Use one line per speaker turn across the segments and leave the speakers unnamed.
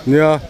Nia.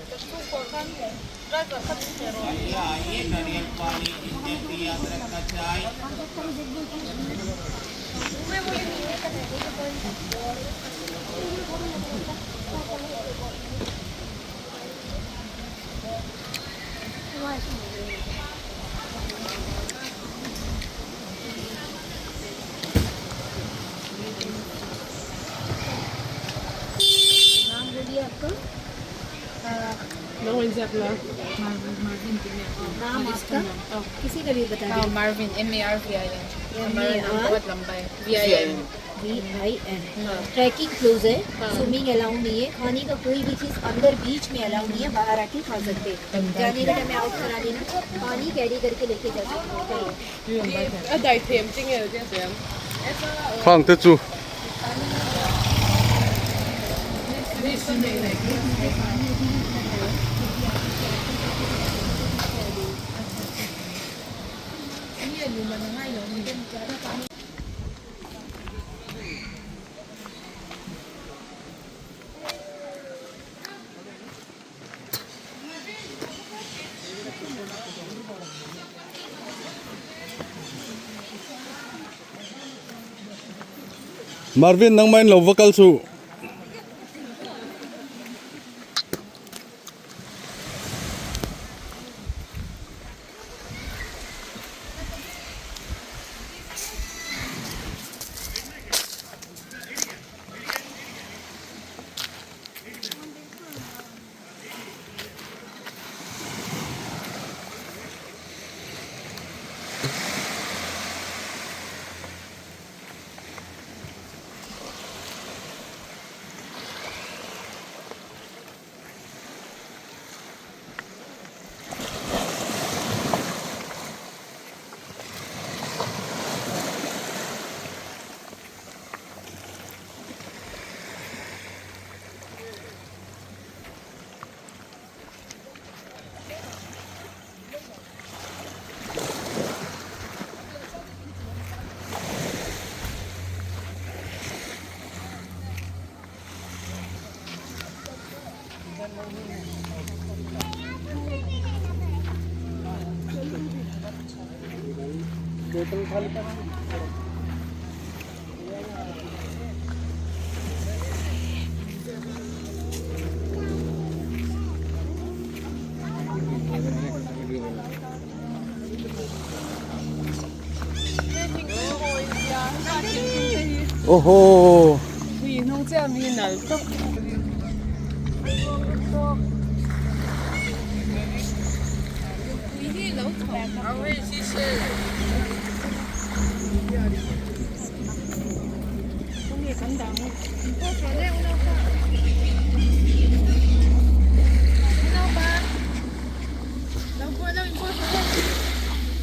नाम आपका किसी का भी बता दीजिए।
मार्विन MARVIN हमारा नाम
MAR
बहुत लंबा है VIN
VIN। ट्रैकिंग क्लोज है, स्विमिंग अलाउ नहीं है, खाने का कोई भी चीज़ अंदर बीच में अलाउ नहीं है, बाहर आके खा सकते हैं। जाने का टाइम आउट करा देना, पानी कैरी करके लेके जा सकते हैं।
大甜精嘅即係咁。
Khang te chu. Marvin nang main lo vocal su. Oho.
Vì không知係咪能篤？我會試試。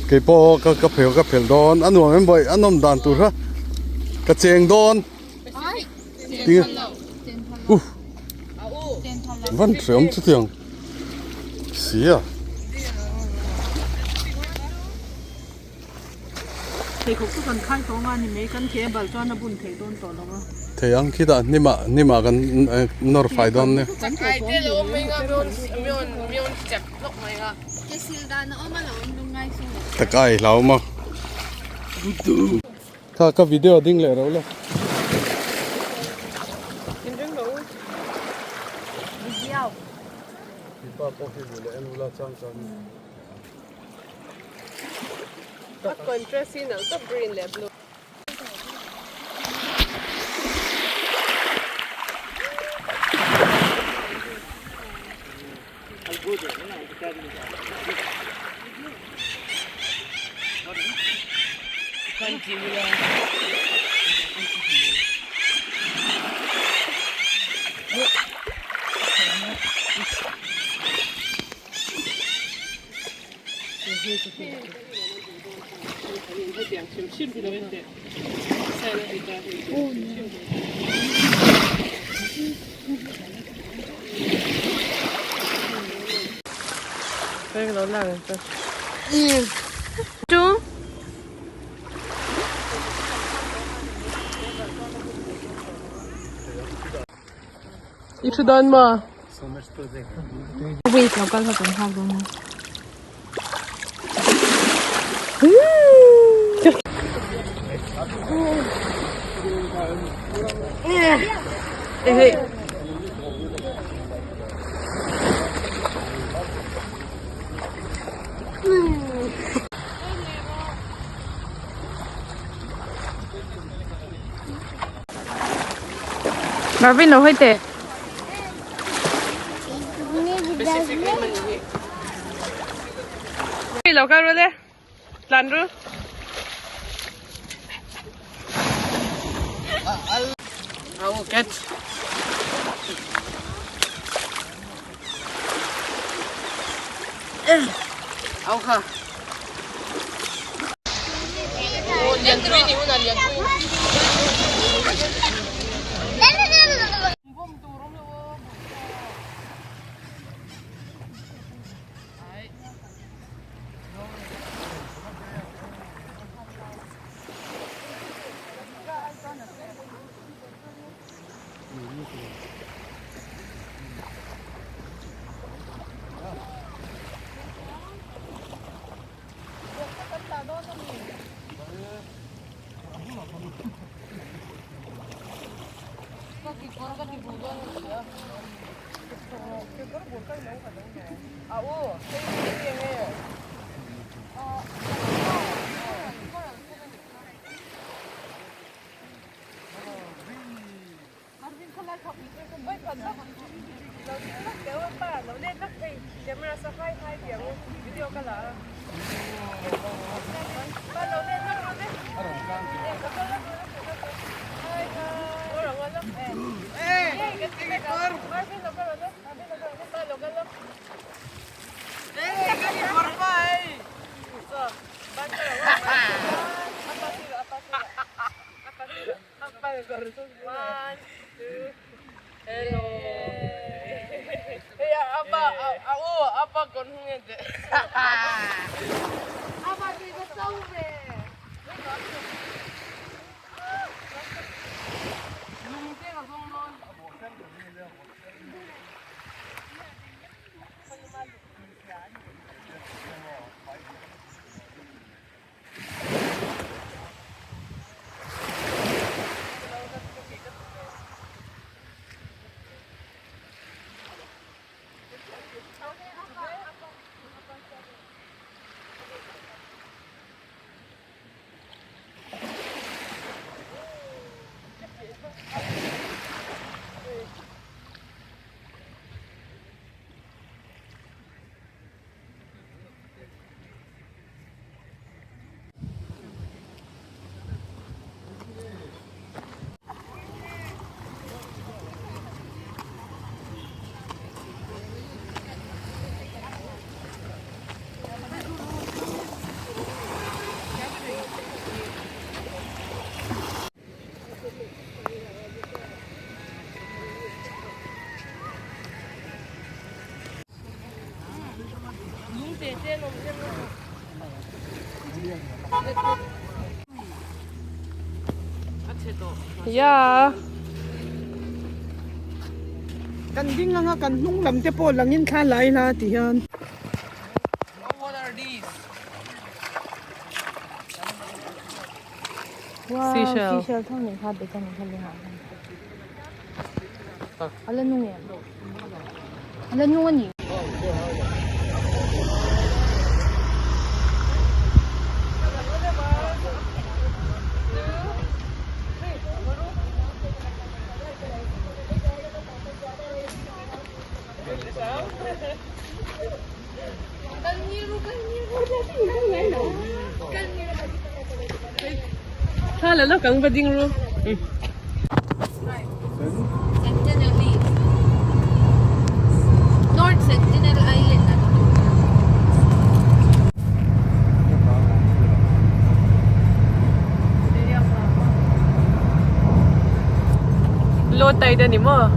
Cái po cái phèo đòn ăn uống em vậy ăn nôm đàn tụt ha cái chèn đòn tiếng vẫn sớm chút tiếng xí à
地局都近開房啊！你沒跟鐵板磚的本地都到了嗎？
thế anh khi đó ni mà gần nor phải đòn nè
係啲老味啊，冇接落嚟啊！
tất cả lão mà cái video đinh lại rồi là
點樣講？ At contrast yun ang top green level.
Chú
İçinden mi?
Wait, local sa itong habo mo.
Hey.
Marvin, no, hoite. Local rule. Landru.
I will catch. Ako ka. Oh, liyan tuloy ni mo na liyan tuloy. Hello. Hey, apa kon hungete. Apa kita sauve.
Yeah.
Kan ding nga kan nung lam te po langin kha lai la ti yan.
What are these?
Wow,
Seashell.
seashell thong ni kha bekan ni khali ha. Ala nung yan. Ala nung ni.
Hala lo kang bading ro.
Sentinel Leaf. North Sentinel Island.
Low tide ni mo.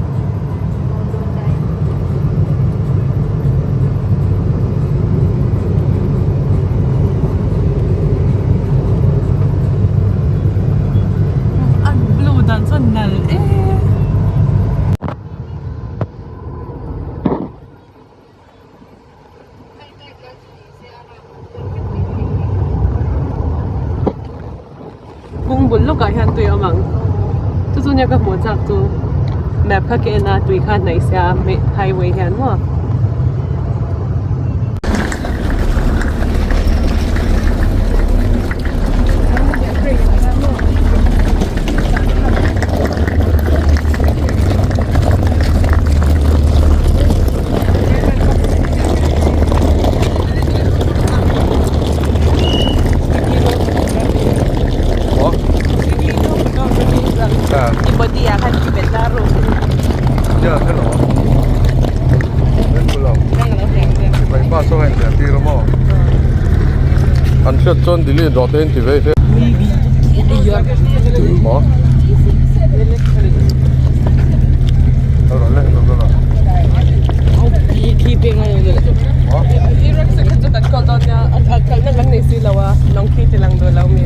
buồn lúc cả hiện tùy ở mảng tôi cho nhà các món chắc tu map các cái na tùy khác này sẽ highway hiện mà body akan dibentaru.
Ya, hello. Belum. Baik pasok yang jadi rumah. Anset John dili roten tiba itu. Mau? Orang lain tu lah.
Keeping aja dulu.
Oh.
Irak sekarang tak kontonnya, agak nak nasi lawa, long kita lang dua lawa ni.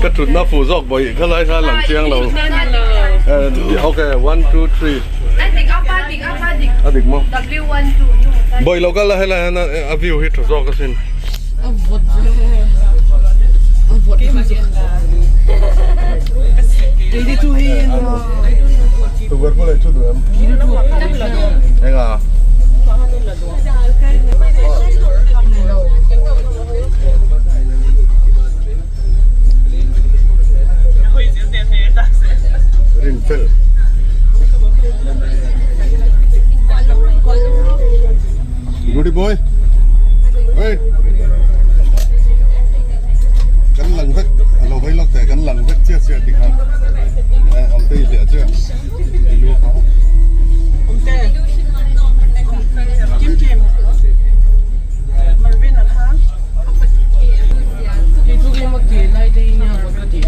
Cái trụt nó phù dọc bởi cái lái xa lẳng chiang đâu. Ok, 1, 2, 3. Adik mo. W12. Bởi lâu cái là hay là view hit rồi cái xin. Tôi vượt qua lại chút nữa em. Anh à. Rinfel. Goody boy. Hey. Cắn lần vết, lâu thấy lóc thể cắn lần vết chia thì không. Ông tây lẻ chưa? Thì lưu khó.
Ông tê. Chim. Marvin là hả?
Thì tôi đi một tiền này đi nha, một cái tiền.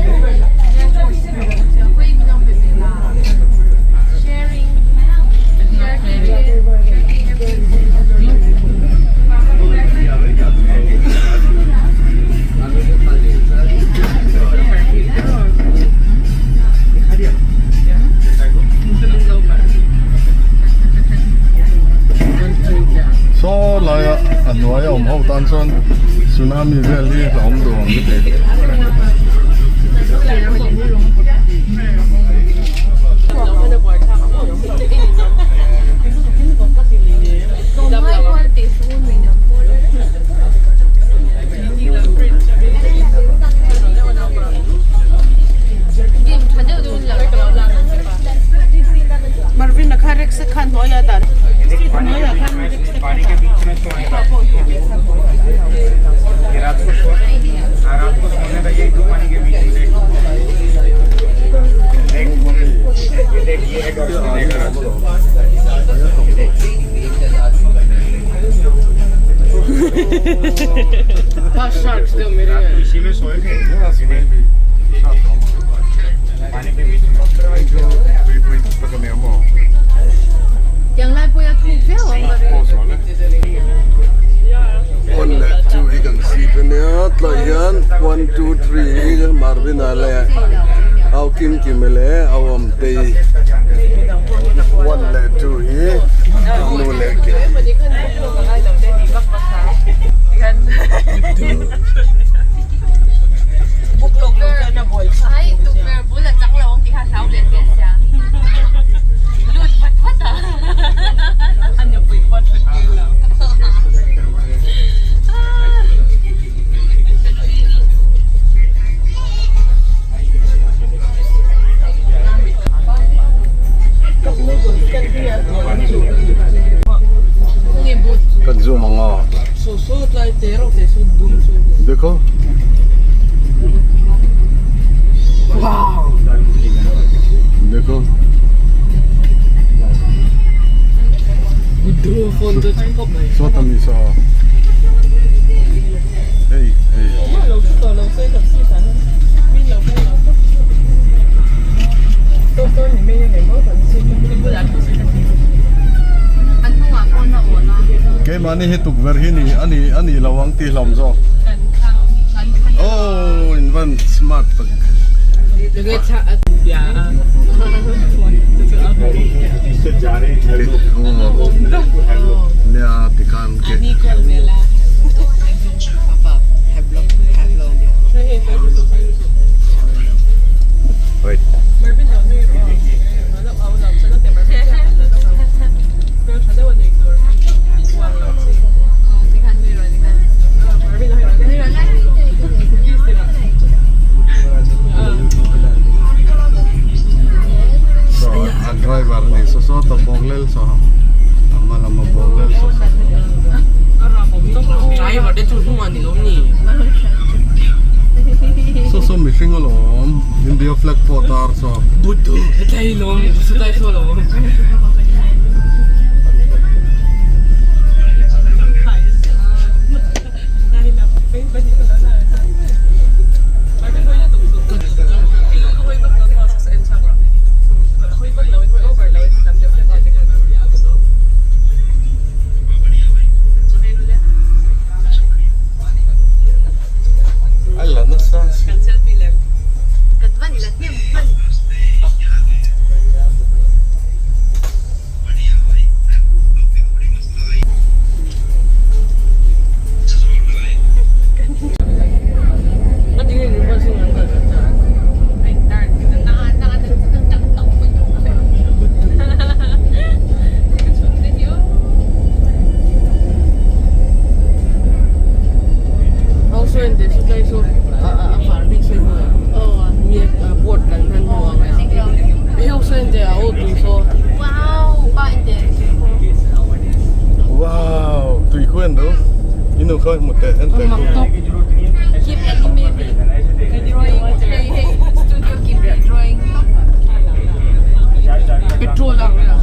So lại anh nói ông hậu tan son tsunami về đi là ông đồ ông cái gì.
Marvin là khai sẽ khăn nói là đàn.
पानी के बीच में सोने का ये रात को सोने का ये पानी के बीच में ये देखिए इसी में सोए थे पानी के बीच में
Yang lain pun yang tu feel.
One let two he can see the net like yan 1, 2, 3 Marvin ale au kim le au te 1 let two he no let ke
Ai tu ver bula chẳng long thì hắn sáu liền biết sao. Lụt vật à. Anh nhập bị vật kia là.
kan zoom mga
Susut lah terok deh, subum
देखो देखो
Udah, phone tu cukup lah.
so tami sa hey
Kalau suka
cái mà này tục ver hi ni ani lawang ti hlom zo oh in van smart tak nè thì kan ke wait so an driver ni so to bonglel so amala ma bonglel so
driver de chu hung ani lom ni
so mi singolom India flag potar so
budu dai lom su dai so lom
alla nasa wow tùy khuyên đâu inu khơi một tệ anh tệ
keep animating drawing studio keep drawing petrol lang na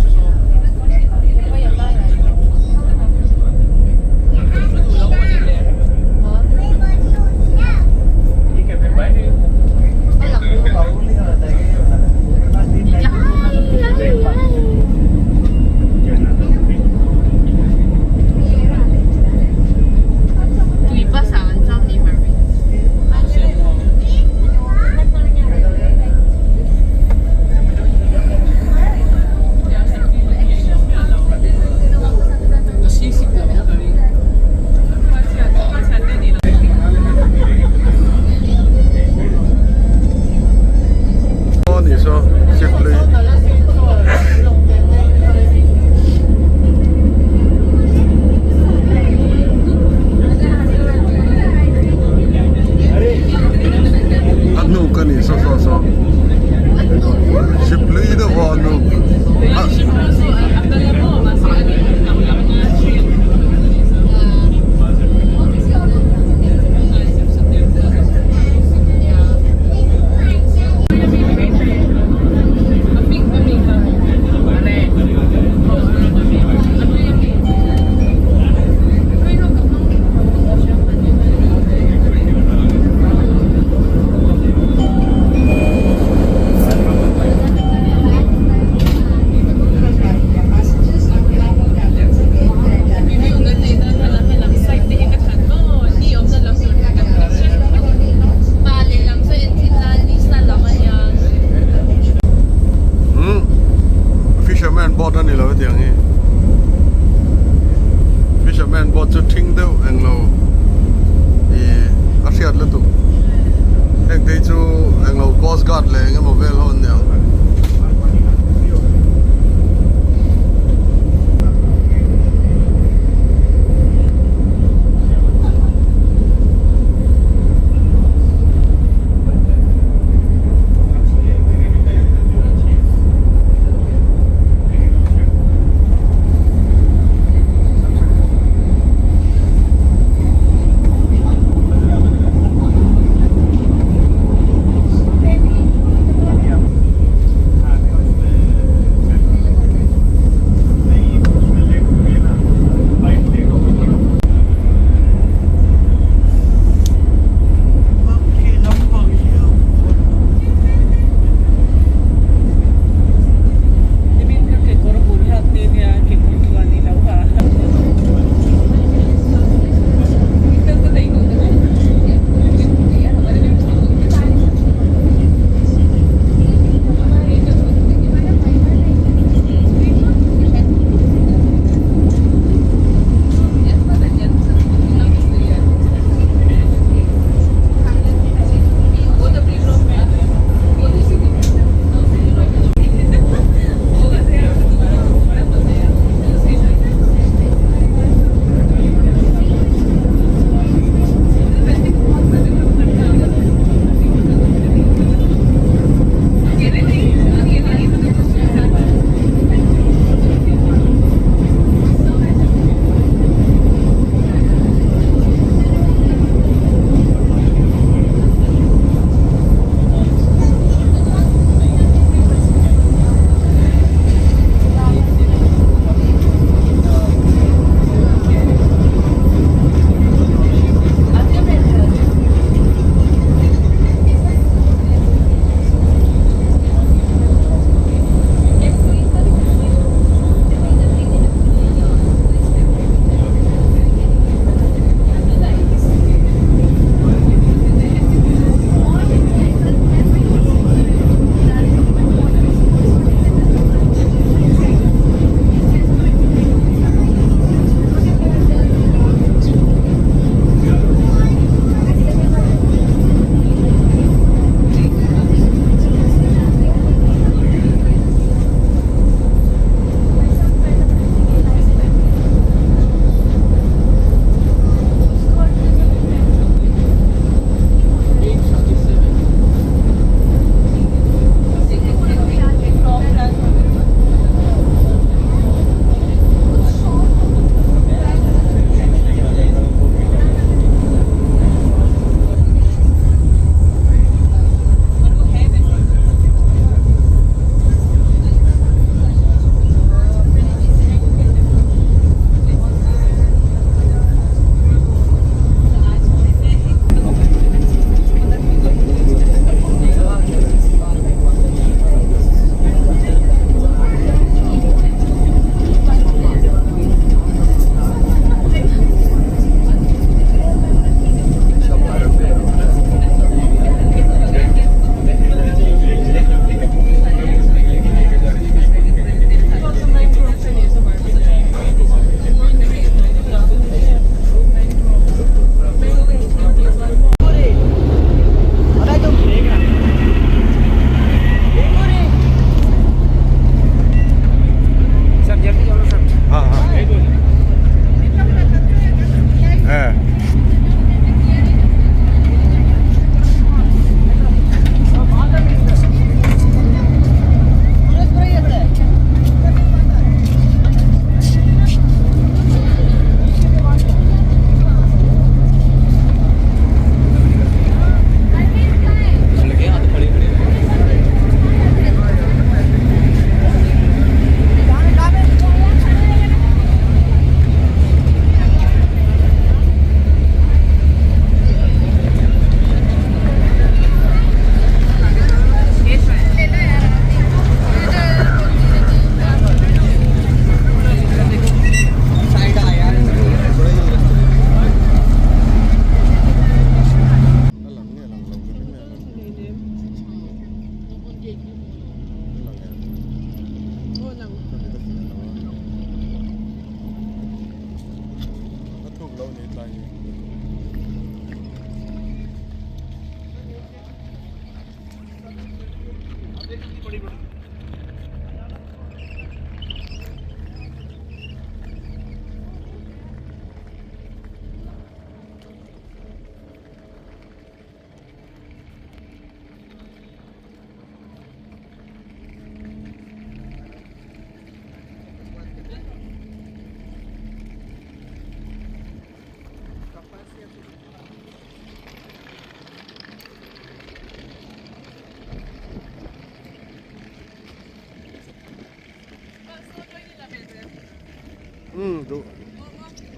ดู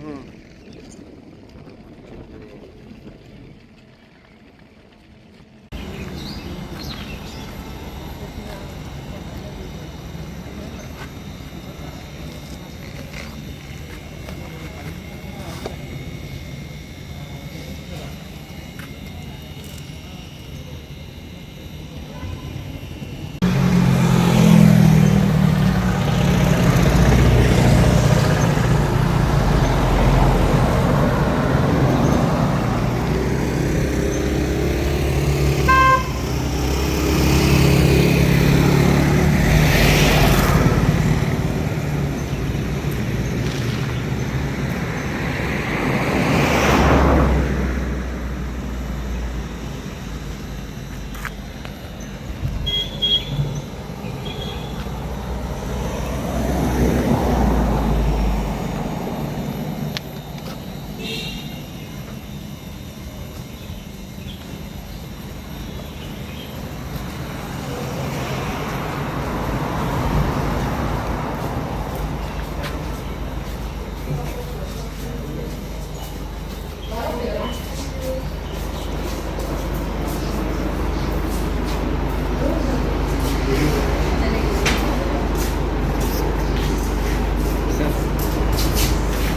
อืม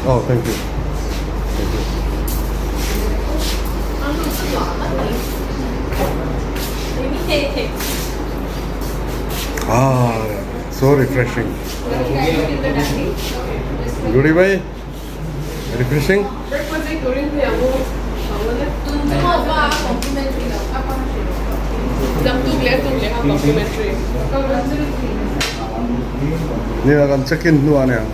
อ๋อ thank you thank you so refreshing Guri bhai refreshing ni akan check-in nuan yang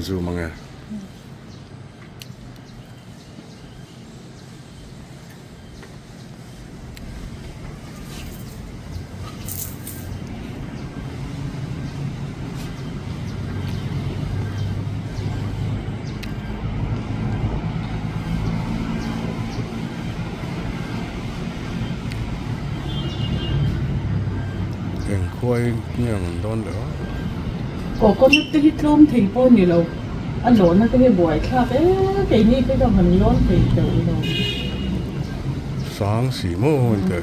zu mange. Eng khôi nhang don đó.
個個都啲裝提波你咯，阿羅那啲壞卡誒，地呢啲就係攞地做咯。
Sáng xỉ mô hơn kìa.